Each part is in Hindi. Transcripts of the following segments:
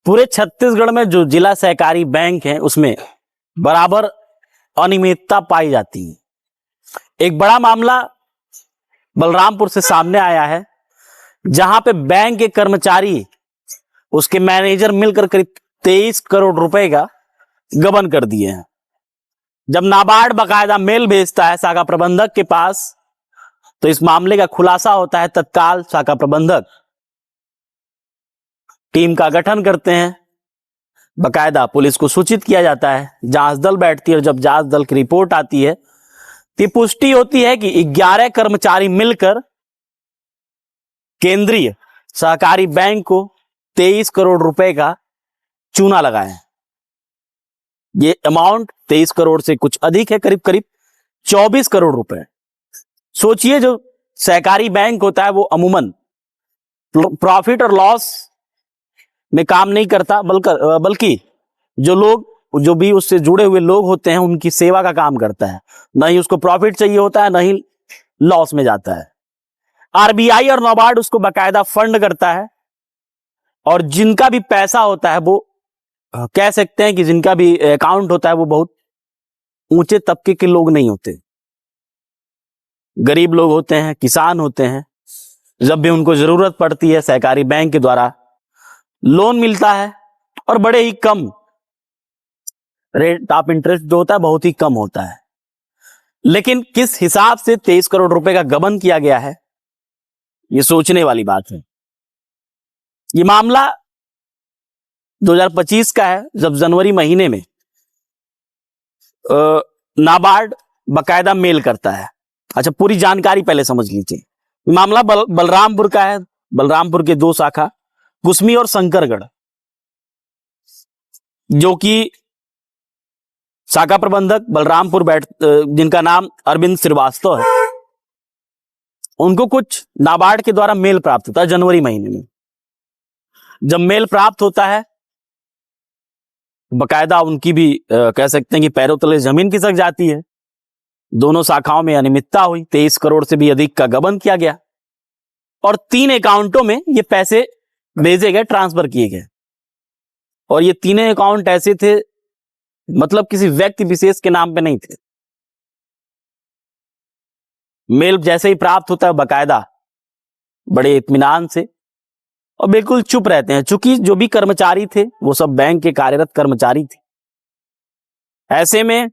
पूरे छत्तीसगढ़ में जो जिला सहकारी बैंक है उसमें बराबर अनियमितता पाई जाती है। एक बड़ा मामला बलरामपुर से सामने आया है, जहां पे बैंक के कर्मचारी उसके मैनेजर मिलकर करीब 23 करोड़ रुपए का गबन कर दिए हैं। जब नाबार्ड बाकायदा मेल भेजता है शाखा प्रबंधक के पास, तो इस मामले का खुलासा होता है। तत्काल शाखा प्रबंधक टीम का गठन करते हैं, बाकायदा पुलिस को सूचित किया जाता है, जांच दल बैठती है और जब जांच दल की रिपोर्ट आती है तो पुष्टि होती है कि 11 कर्मचारी मिलकर केंद्रीय सहकारी बैंक को 23 करोड़ रुपए का चूना लगाए। ये अमाउंट 23 करोड़ से कुछ अधिक है, करीब करीब 24 करोड़ रुपए। सोचिए, जो सहकारी बैंक होता है वो अमूमन प्रॉफिट और लॉस में काम नहीं करता, बल्कि जो भी उससे जुड़े हुए लोग होते हैं उनकी सेवा का काम करता है। न ही उसको प्रॉफिट चाहिए होता है, न ही लॉस में जाता है। आरबीआई और नाबार्ड उसको बाकायदा फंड करता है, और जिनका भी पैसा होता है वो कह सकते हैं कि जिनका भी अकाउंट होता है वो बहुत ऊंचे तबके के लोग नहीं होते, गरीब लोग होते हैं, किसान होते हैं। जब भी उनको जरूरत पड़ती है सहकारी बैंक के द्वारा लोन मिलता है, और बड़े ही कम रेट ऑफ इंटरेस्ट जो होता है बहुत ही कम होता है। लेकिन किस हिसाब से 23 करोड़ रुपए का गबन किया गया है, ये सोचने वाली बात है। ये मामला 2025 का है, जब जनवरी महीने में नाबार्ड बाकायदा मेल करता है। अच्छा, पूरी जानकारी पहले समझ लीजिए। मामला बलरामपुर का है। बलरामपुर के दो शाखा कुसमी और शंकरगढ़, जो कि शाखा प्रबंधक बलरामपुर जिनका नाम अरविंद श्रीवास्तव है, उनको कुछ नाबार्ड के द्वारा मेल प्राप्त होता है जनवरी महीने में। जब मेल प्राप्त होता है, बकायदा उनकी भी कह सकते हैं कि पैरों तले जमीन खिसक जाती है। दोनों शाखाओं में अनियमितता हुई, 23 करोड़ से भी अधिक का गबन किया गया, और 3 अकाउंटों में ये पैसे भेजे गए, ट्रांसफर किए गए। और ये तीनों अकाउंट ऐसे थे, मतलब किसी व्यक्ति विशेष के नाम पे नहीं थे। मेल जैसे ही प्राप्त होता है, बकायदा बड़े इत्मीनान से और बिल्कुल चुप रहते हैं, चूंकि जो भी कर्मचारी थे वो सब बैंक के कार्यरत कर्मचारी थे। ऐसे में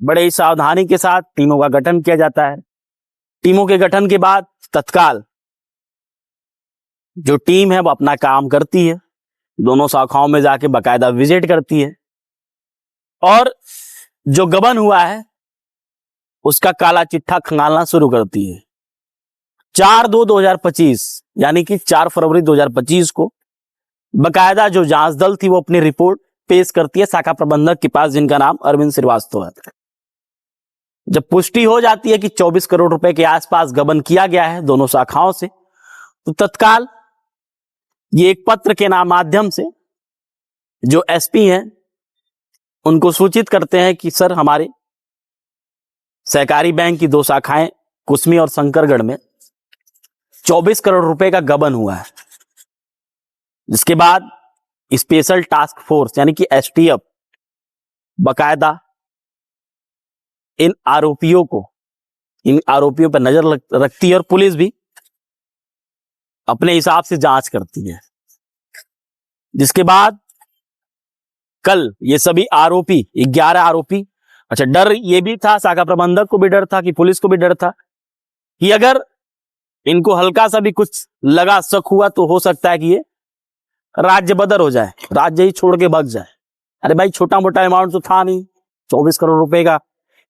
बड़े ही सावधानी के साथ टीमों का गठन किया जाता है। टीमों के गठन के बाद तत्काल जो टीम है वो अपना काम करती है, दोनों शाखाओं में जाके बकायदा विजिट करती है, और जो गबन हुआ है उसका काला चिट्ठा खंगालना शुरू करती है। 4/2/2025 यानी कि 4 फरवरी 2025 को बकायदा जो जांच दल थी वो अपनी रिपोर्ट पेश करती है शाखा प्रबंधक के पास, जिनका नाम अरविंद श्रीवास्तव है। जब पुष्टि हो जाती है कि 24 करोड़ रुपए के आसपास गबन किया गया है दोनों शाखाओं से, तो तत्काल ये एक पत्र के माध्यम से जो एसपी हैं उनको सूचित करते हैं कि सर, हमारे सहकारी बैंक की 2 शाखाएं कुसमी और शंकरगढ़ में 24 करोड़ रुपए का गबन हुआ है। जिसके बाद स्पेशल टास्क फोर्स यानी कि एसटीएफ बकायदा इन आरोपियों पर नजर रखती है, और पुलिस भी अपने हिसाब से जांच करती है। जिसके बाद कल ये सभी आरोपी 11 आरोपी, अच्छा, डर ये भी था, शाखा प्रबंधक को भी डर था, कि पुलिस को भी डर था कि अगर इनको हल्का सा भी कुछ लगा, शक हुआ, तो हो सकता है कि ये राज्य बदर हो जाए, राज्य ही छोड़ के भाग जाए। अरे भाई, छोटा मोटा अमाउंट तो था नहीं, 24 करोड़ रुपए का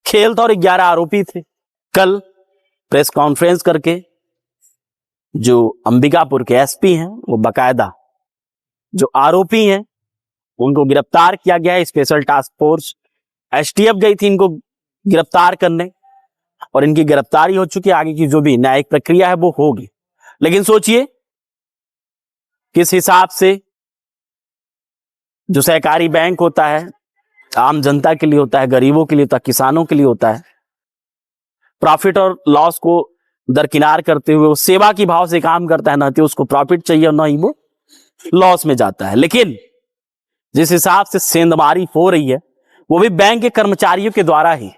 खेल था, और 11 आरोपी थे। कल प्रेस कॉन्फ्रेंस करके जो अंबिकापुर के एसपी हैं वो बकायदा जो आरोपी हैं उनको गिरफ्तार किया गया है। स्पेशल टास्क फोर्स एसटीएफ गई थी इनको गिरफ्तार करने, और इनकी गिरफ्तारी हो चुकी है। आगे की जो भी न्यायिक प्रक्रिया है वो होगी। लेकिन सोचिए किस हिसाब से जो सहकारी बैंक होता है आम जनता के लिए होता है, गरीबों के लिए होता है, किसानों के लिए होता है, प्रॉफिट और लॉस को दरकिनार करते हुए वो सेवा की भाव से काम करता है। ना तो उसको प्रॉफिट चाहिए और ना ही वो लॉस में जाता है। लेकिन जिस हिसाब से सेंधमारी हो रही है वो भी बैंक के कर्मचारियों के द्वारा ही,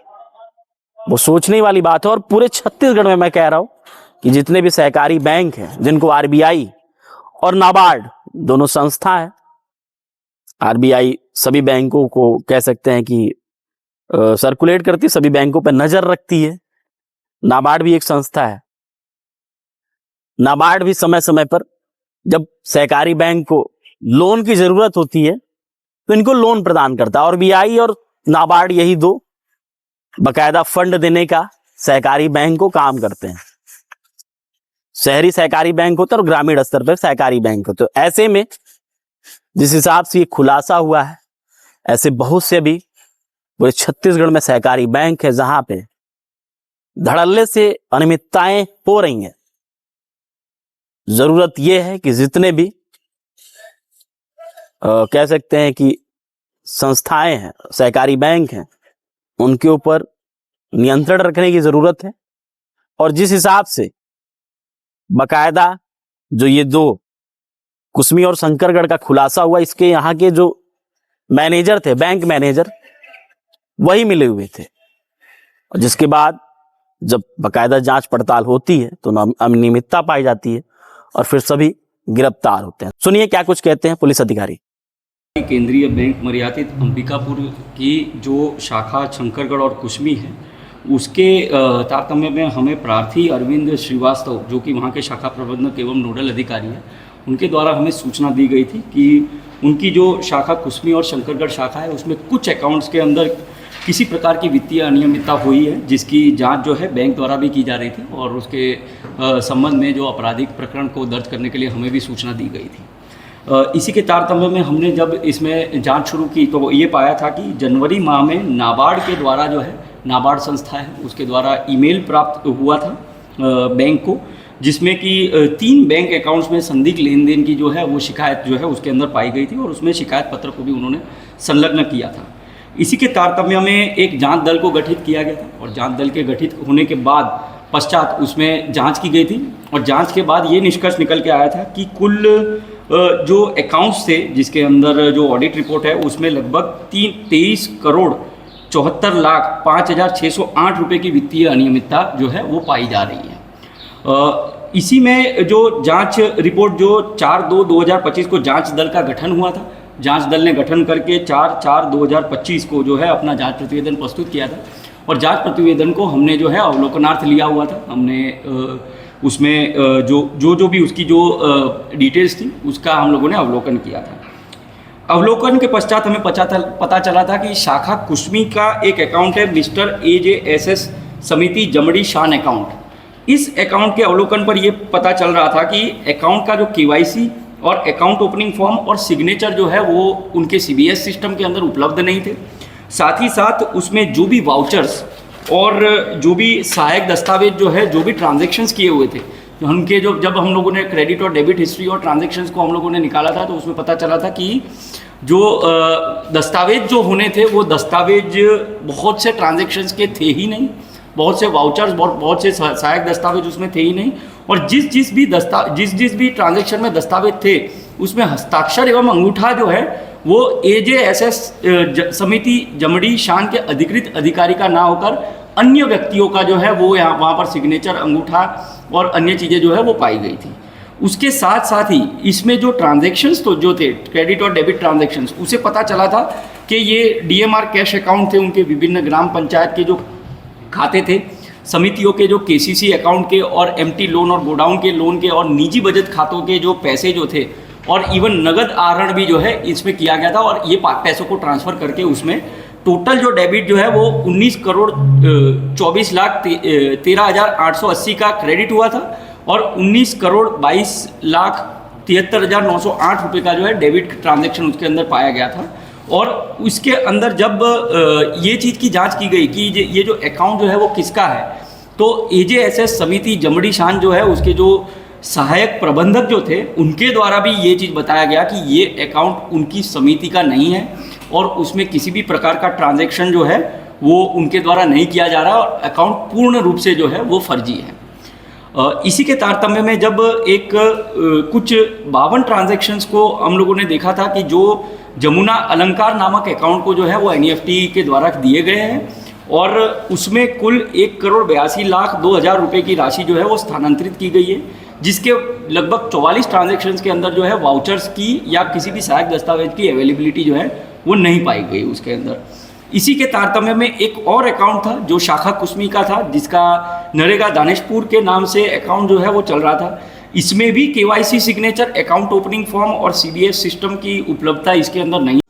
वो सोचने वाली बात है। और पूरे छत्तीसगढ़ में मैं कह रहा हूं कि जितने भी सहकारी बैंक हैं जिनको आरबीआई और नाबार्ड दोनों संस्था है, आरबीआई सभी बैंकों को कह सकते हैं कि सर्कुलेट करती है, सभी बैंकों पर नजर रखती है। नाबार्ड भी एक संस्था है। नाबार्ड भी समय समय पर जब सहकारी बैंक को लोन की जरूरत होती है तो इनको लोन प्रदान करता है। आरबीआई और नाबार्ड यही दो बकायदा फंड देने का सहकारी बैंक को काम करते हैं। शहरी सहकारी बैंक होता है और ग्रामीण स्तर पर सहकारी बैंक होते हैं। ऐसे में जिस हिसाब से ये खुलासा हुआ है, ऐसे बहुत से भी पूरे छत्तीसगढ़ में सहकारी बैंक है जहां पे धड़ल्ले से अनियमितताएं हो रही हैं। जरूरत यह है कि जितने भी कह सकते हैं कि संस्थाएं हैं, सहकारी बैंक हैं, उनके ऊपर नियंत्रण रखने की जरूरत है। और जिस हिसाब से बकायदा जो ये दो कुसमी और शंकरगढ़ का खुलासा हुआ, इसके यहाँ के जो मैनेजर थे, बैंक मैनेजर, वही मिले हुए थे। और जिसके बाद जब बकायदा जांच पड़ताल होती है तो अनियमितता पाई जाती है और फिर सभी गिरफ्तार होते हैं। सुनिए क्या कुछ कहते हैं पुलिस अधिकारी। केंद्रीय बैंक मर्यादित अंबिकापुर की जो शाखा शंकरगढ़ और कुसमी है, उसके तारतम्य में हमें प्रार्थी अरविंद श्रीवास्तव, जो कि वहाँ के शाखा प्रबंधक एवं नोडल अधिकारी हैं, उनके द्वारा हमें सूचना दी गई थी कि उनकी जो शाखा कुसमी और शंकरगढ़ शाखा है उसमें कुछ अकाउंट्स के अंदर किसी प्रकार की वित्तीय अनियमितता हुई है, जिसकी जांच जो है बैंक द्वारा भी की जा रही थी। और उसके संबंध में जो आपराधिक प्रकरण को दर्ज करने के लिए हमें भी सूचना दी गई थी। इसी के तारतम्य में हमने जब इसमें जांच शुरू की तो ये पाया था कि जनवरी माह में नाबार्ड के द्वारा जो है, नाबार्ड संस्था है, उसके द्वारा ईमेल प्राप्त हुआ था बैंक को, जिसमें कि 3 बैंक अकाउंट्स में संदिग्ध लेन देन की जो है वो शिकायत जो है उसके अंदर पाई गई थी और उसमें शिकायत पत्र को भी उन्होंने संलग्न किया था। इसी के तारतम्य में एक जांच दल को गठित किया गया था और जांच दल के गठित होने के बाद पश्चात उसमें जांच की गई थी और जांच के बाद ये निष्कर्ष निकल के आया था कि कुल जो अकाउंट्स थे जिसके अंदर जो ऑडिट रिपोर्ट है उसमें लगभग 23 करोड़ 74 लाख 5,608 रुपये की वित्तीय अनियमितता जो है वो पाई जा रही है। इसी में जो जांच रिपोर्ट जो 4/2/2025 को जांच दल का गठन हुआ था, जांच दल ने गठन करके 4/4/2025 को जो है अपना जांच प्रतिवेदन प्रस्तुत किया था और जांच प्रतिवेदन को हमने जो है अवलोकनार्थ लिया हुआ था। हमने उसमें जो भी उसकी जो डिटेल्स थी उसका हम लोगों ने अवलोकन किया था। अवलोकन के पश्चात हमें पता चला था कि शाखा कुसमी का एक अकाउंट है मिस्टर AJSS समिति जमड़ी शान अकाउंट। इस अकाउंट के अवलोकन पर यह पता चल रहा था कि अकाउंट का जो KYC और अकाउंट ओपनिंग फॉर्म और सिग्नेचर जो है वो उनके CBS सिस्टम के अंदर उपलब्ध नहीं थे। साथ ही साथ उसमें जो भी वाउचर्स और जो भी सहायक दस्तावेज जो है, जो भी ट्रांजैक्शंस किए हुए थे, उनके जो जब हम लोगों ने क्रेडिट और डेबिट हिस्ट्री और ट्रांजैक्शंस को हम लोगों ने निकाला था तो उसमें पता चला था कि जो दस्तावेज जो होने थे वो दस्तावेज बहुत से ट्रांजैक्शंस के थे ही नहीं, बहुत से वाउचर्स बहुत से सहायक दस्तावेज उसमें थे ही नहीं। और जिस भी ट्रांजैक्शन में दस्तावेज थे उसमें हस्ताक्षर एवं अंगूठा जो है वो AJSS समिति जमड़ी शान के अधिकृत अधिकारी का ना होकर अन्य व्यक्तियों का जो है वो वहाँ पर सिग्नेचर, अंगूठा और अन्य चीज़ें जो है वो पाई गई थी। उसके साथ साथ ही इसमें जो ट्रांजैक्शंस तो जो थे क्रेडिट और डेबिट ट्रांजैक्शंस, उसे पता चला था कि ये DMR कैश अकाउंट थे, उनके विभिन्न ग्राम पंचायत के जो खाते थे, समितियों के जो KCC अकाउंट के और MT लोन और गोडाउन के लोन के और निजी बचत खातों के जो पैसे जो थे और इवन नगद आहरण भी जो है इसमें किया गया था। और ये पैसों को ट्रांसफ़र करके उसमें टोटल जो डेबिट जो है वो 19 करोड़ 24 लाख 13,880 का क्रेडिट हुआ था और 19 करोड़ 22 लाख 73,908 रुपये का जो है डेबिट ट्रांजैक्शन उसके अंदर पाया गया था। और उसके अंदर जब ये चीज़ की जांच की गई कि ये जो अकाउंट जो है वो किसका है, तो AJSS समिति जमड़ी शान जो है उसके जो सहायक प्रबंधक जो थे उनके द्वारा भी ये चीज़ बताया गया कि ये अकाउंट उनकी समिति का नहीं है और उसमें किसी भी प्रकार का ट्रांजैक्शन जो है वो उनके द्वारा नहीं किया जा रहा और अकाउंट पूर्ण रूप से जो है वो फर्जी है। इसी के तारतम्य में जब एक कुछ 52 ट्रांजैक्शंस को हम लोगों ने देखा था कि जो जमुना अलंकार नामक अकाउंट को जो है वो NEFT के द्वारा दिए गए हैं और उसमें कुल 1,82,02,000 रुपये की राशि जो है वो स्थानांतरित की गई है, जिसके लगभग 44 ट्रांजैक्शंस के अंदर जो है वाउचर्स की या किसी भी सहायक दस्तावेज की अवेलेबिलिटी जो है वो नहीं पाई गई उसके अंदर। इसी के तारतम्य में एक और अकाउंट था जो शाखा कुसमी का था, जिसका नरेगा दानेशपुर के नाम से अकाउंट जो है वो चल रहा था। इसमें भी KYC signature, account opening form और CBS सिस्टम की उपलब्धता इसके अंदर नहीं